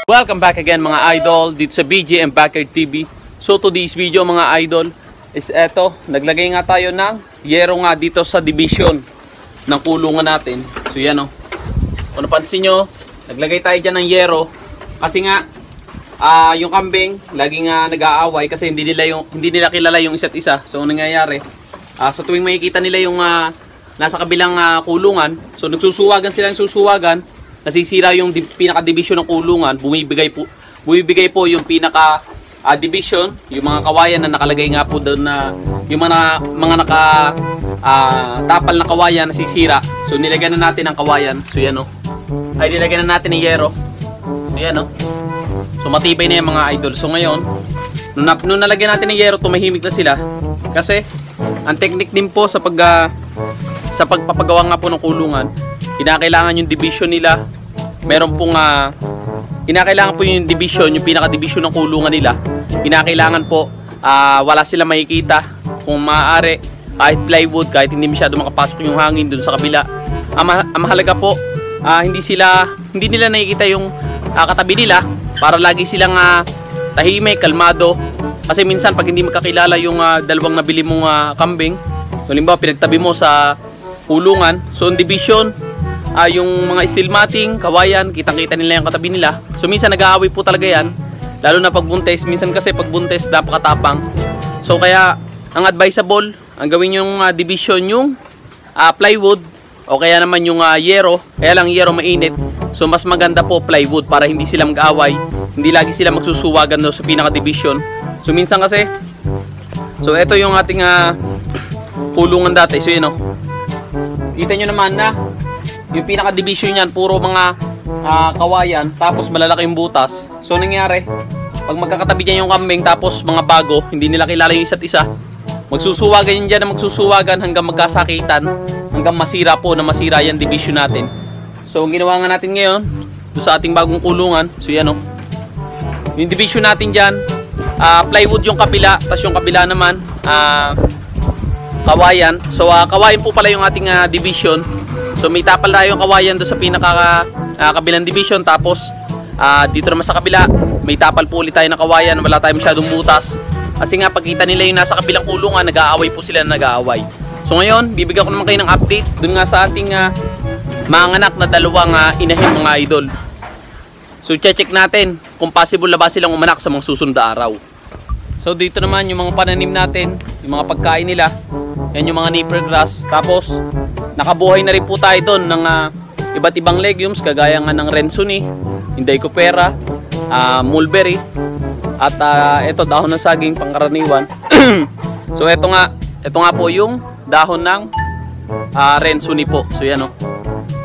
Welcome back again mga idol dito sa BGM Backyard TV. So today's video mga idol is eto, naglagay nga tayo ng yero nga dito sa division ng kulungan natin. So yan o, kung napansin nyo, naglagay tayo dyan ng yero kasi nga yung kambing lagi nga nag-aaway kasi hindi nila kilala yung isa't isa. So nangyayari, sa tuwing makikita nila yung nasa kabilang kulungan, so nagsusuwagan sila ng susuwagan, nasisira yung pinaka-division ng kulungan, bumibigay po yung pinaka-division, yung mga kawayan na nakalagay nga po doon na yung mga tapal na kawayan nasisira. So nilagyan na natin ang kawayan. So yan o. Ay nilagyan na natin ng yero. So yan o. So matibay na yung mga idol. So ngayon, nung nalagyan natin ng yero, tumahimik na sila. Kasi ang technique din po sa pagpapagawa nga po ng kulungan, kinakailangan yung division nila. Meron pong kinakailangan po yung division, yung pinaka-division ng kulungan nila. Kinakailangan po wala sila makikita. Kung maaari, kahit plywood, kahit hindi masyado makapasok yung hangin dun sa kabila. Ang mahalaga po, hindi nila nakikita yung katabi nila para lagi silang tahimik, kalmado. Kasi minsan pag hindi magkakilala yung dalawang nabili mong kambing, halimbawa pinagtabi mo sa kulungan, so yung division, yung mga steel matting, kawayan, kitang-kita nila yung katabi nila. So minsan nag-aaway po talaga yan, lalo na pagbuntes. Minsan kasi pagbuntes napakatapang. So kaya ang advisable, ang gawin yung division yung plywood o kaya naman yung yero. Kaya lang yero mainit, so mas maganda po plywood para hindi sila mag-aaway, hindi lagi sila magsusuwagan sa pinaka-division. So minsan kasi, so ito yung ating kulungan dati. So yun o, kita nyo naman na yung pinaka-division yan, puro mga kawayan, tapos malalaki yung butas. So nangyari, pag magkakatabi dyan yung kambing, tapos mga bago, hindi nila kilala yung isa't isa, magsusuwagan yun dyan na magsusuwagan hanggang magkasakitan, hanggang masira yan division natin. So ang ginawa nga natin ngayon, doon sa ating bagong kulungan, so yan o, yung division natin dyan, plywood yung kabila, tapos yung kabila naman, kawayan. So kawayan po pala yung ating division. So may tapal tayo yung kawayan doon sa kabilang division, tapos dito naman sa kabila may tapal po ulit tayo ng kawayan, wala tayong masyadong butas. Kasi nga pagkita nila yung nasa kabilang kulungan, nag-aaway po sila, nag-aaway. So ngayon, bibigyan ko naman kayo ng update doon nga sa ating mga anak na dalawang inahin mga idol. So check natin kung possible na ba silang umanak sa mga susunod na araw. So dito naman yung mga pananim natin, yung mga pagkain nila. Yan yung mga nipper grass. Tapos nakabuhay na rin po tayo doon ng iba't ibang legumes kagaya nga ng Rensuni, Inday Coopera, mulberry, at ito dahon ng saging pangkaraniwan. So ito nga po yung dahon ng Rensuni po. So yan o.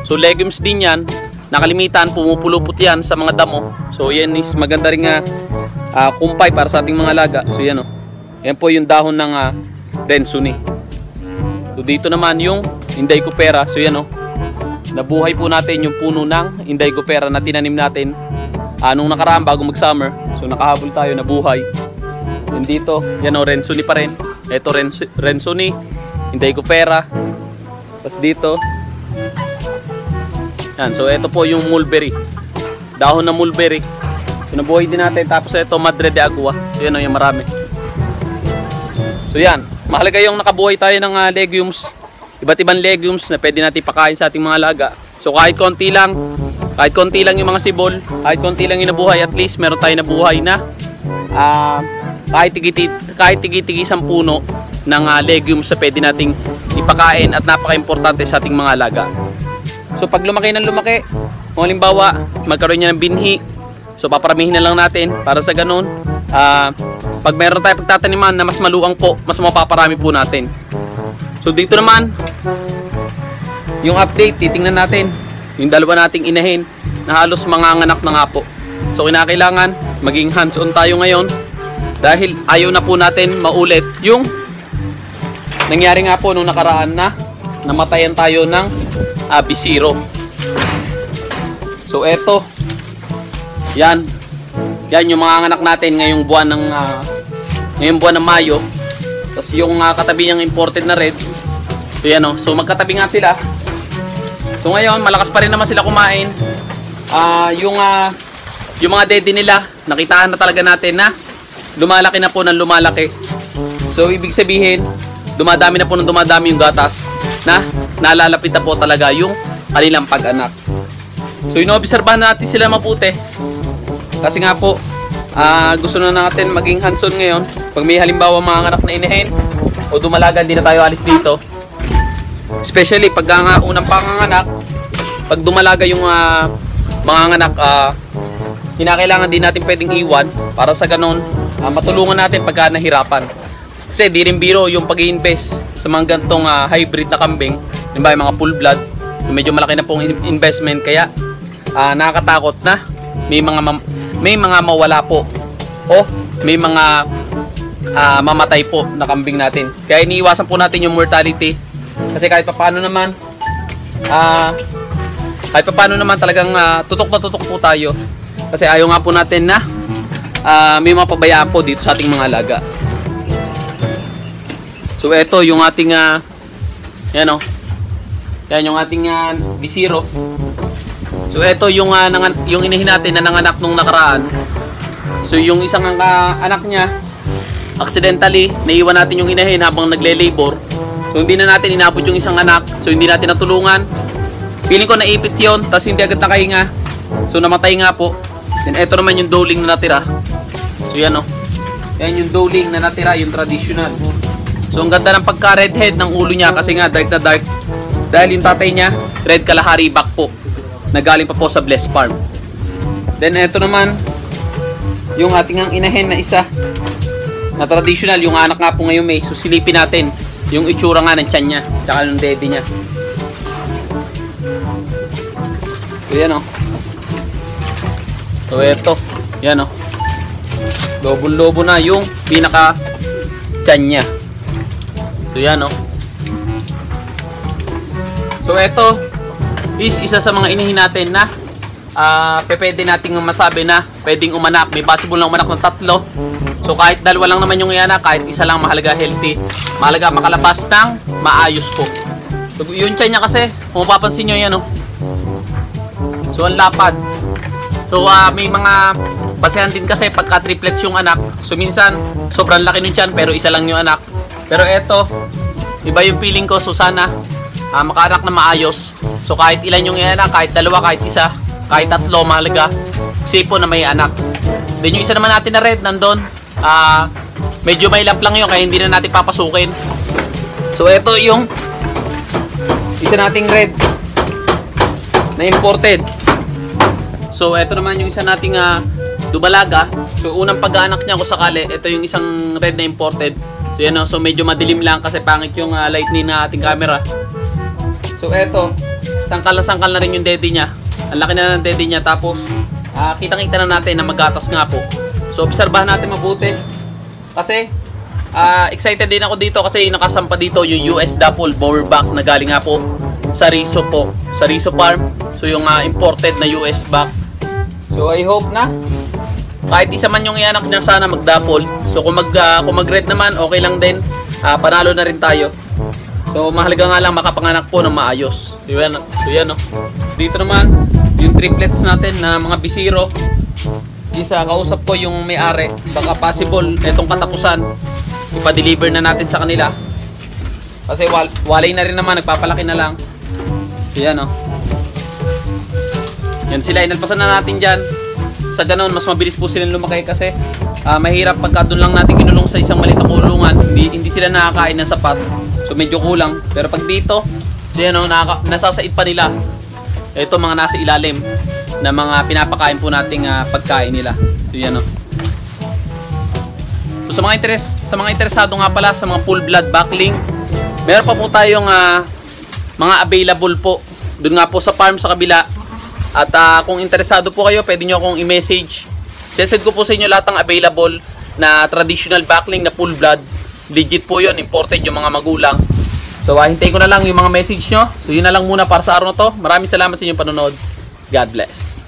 So legumes din yan. Nakalimitan, pumupulupot yan sa mga damo. So yan is maganda rin kumpay para sa ating mga alaga. So yan o. Yan po yung dahon ng Rensuni. So dito naman yung Inday Coopera. So yan o. Nabuhay po natin yung puno ng Inday Coopera na tinanim natin nung nakaraan bago mag-summer. So nakahabol tayo, nabuhay. Yan dito, yan o, Rensuni pa rin. Ito Rensuni, Inday Coopera. Tapos dito, yan, so ito po yung mulberry. Dahon ng mulberry. So nabuhay din natin. Tapos ito Madre de Agua. So yan o, yung marami. So yan, mahalaga yung nakabuhay tayo ng legumes. Iba't ibang legumes na pwede natin pakain sa ating mga alaga. So kahit konti lang yung mga sibol, kahit konti lang yung nabuhay, at least meron tayo nabuhay na kahit tigi-tigi 10 puno ng legumes na pwede nating ipakain at napaka-importante sa ating mga alaga. So pag lumaki ng lumaki, kung halimbawa magkaroon niya ng binhi, so paparamihin na lang natin para sa ganun. Pag meron tayo pagtataniman na mas maluang po, mas mapaparami po natin. So dito naman, yung update, titingnan natin yung dalawa nating inahin na halos manganganak na nga po. So kinakailangan maging hands-on tayo ngayon dahil ayaw na po natin maulit yung nangyari nga po nung nakaraan na namatayan tayo ng bisiro. So eto, yan yung mga anak natin ngayong buwan ng Mayo. Tapos yung katabi niyang imported na red. So yan o. So magkatabi nga sila. So ngayon malakas pa rin naman sila kumain. yung mga dede nila, nakitaan na talaga natin na lumalaki na po ng lumalaki. So ibig sabihin, dumadami na po ng dumadami yung gatas na nalalapit na po talaga yung kanilang pag-anak. So inoobserbahan natin sila mabuti. Kasi nga po, gusto na natin maging hands-on ngayon. Pag may halimbawa mga anak na inahin o dumalaga, hindi na tayo alis dito. Especially pag unang panganganak, pag dumalaga yung mga anak, kinakailangan din natin pwedeng iwan para sa ganon matulungan natin pagka nahirapan. Kasi di rin biro yung pag-i-invest sa mga gantong hybrid na kambing, yung mga full blood, yung medyo malaki na pong investment, kaya nakakatakot na may mga mawala po o may mga mamatay po na kambing natin. Kaya iniiwasan po natin yung mortality. Kasi kahit paano naman talagang tutok na tutok po tayo. Kasi ayaw nga po natin na may mga pabayaan po dito sa ating mga alaga. So ito yung ating yan yung ating bisiro. So ito yung inahin natin na nanganak nung nakaraan. So yung isang anak niya, accidentally naiwan natin yung inahin habang nagle-labor. So hindi na natin inabot yung isang anak. So hindi natin natulungan. Feeling ko naipit yon, tapos hindi agad nakahinga. So namatay nga po. Then ito naman yung doling na natira. So yan yan yung doling na natira, yung traditional. So ang ganda ng pagka-red head ng ulo niya kasi nga dark na dark. Dahil yung tatay niya, red Kalahari back po. Nagaling pa po sa Blessed Farm. Then ito naman yung ating inahin na isa na traditional, yung anak nga po ngayon may. So silipin natin yung itsura nga ng tiyan niya tsaka ng dede niya. So yan So ito, yan lobo-lobo na yung pinaka tiyan niya. So yan So ito is isa sa mga inahin natin na pwede nating masabi na pwedeng umanak. May possible na umanak ng 3. So kahit dalawa lang naman yung ianak, kahit isa lang, mahalaga healthy. Mahalaga makalabas ng maayos po. So yung tiyan niya kasi, kung mapapansin nyo yan So ang lapad. So may mga basehan din kasi pagka triplets yung anak. So minsan sobrang laki nun tiyan pero isa lang yung anak. Pero eto, iba yung feeling ko. So sana makaanak na maayos. So kahit ilan yung ianak, kahit dalawa, kahit isa, kahit 3, mahalaga safe po na may anak. Then yung isa naman natin na red nandun, medyo may lap lang yun kaya hindi na natin papasukin. So ito yung isa nating red na imported. So ito naman yung isa nating dubalaga. So unang pag-aanak niya kung sakali, ito yung isang red na imported. So yan so medyo madilim lang kasi pangit yung lightning na ating camera. So eto, sangkal na rin yung dede niya. Ang laki na ng dede niya. Tapos kitang-kita na natin na magatas nga po. So obserbahan natin mabuti. Kasi excited din ako dito kasi nakasampa dito yung US Dapple Bowerback na galing nga po sa Riso po. Sa Riso Farm. So yung imported na US back. So I hope na kahit isa man yung ianak niya, sana mag-dapple. So kung mag-red naman, okay lang din. Panalo na rin tayo. So mahalaga nga lang makapanganak po ng maayos. So yan Dito naman yung triplets natin na mga bisiro. Isa kausap ko yung may-ari. Baka possible itong katapusan ipa-deliver na natin sa kanila. Kasi walay na rin naman, nagpapalaki na lang. So yan Yan sila, inalpasan na natin dyan. Sa ganon, mas mabilis po silang lumaki kasi mahirap pagka doon lang natin kinulong sa isang maliit na kulungan. Hindi sila nakakain ng sapat. So medyo kulang. Pero pag dito, so yan nasasait pa nila. Ito mga nasa ilalim na mga pinapakain po nating pagkain nila. So yan So sa mga interesado nga pala sa mga full blood backling, meron pa po tayong mga available po doon nga po sa farm sa kabila. At kung interesado po kayo, pwede nyo akong i-message. Sesend ko po sa inyo lahat ng available na traditional backling na full blood. Legit po yun, imported yung mga magulang. So hintayin ko na lang yung mga message nyo. So yun na lang muna para sa araw na to. Maraming salamat sa inyong panonood. God bless.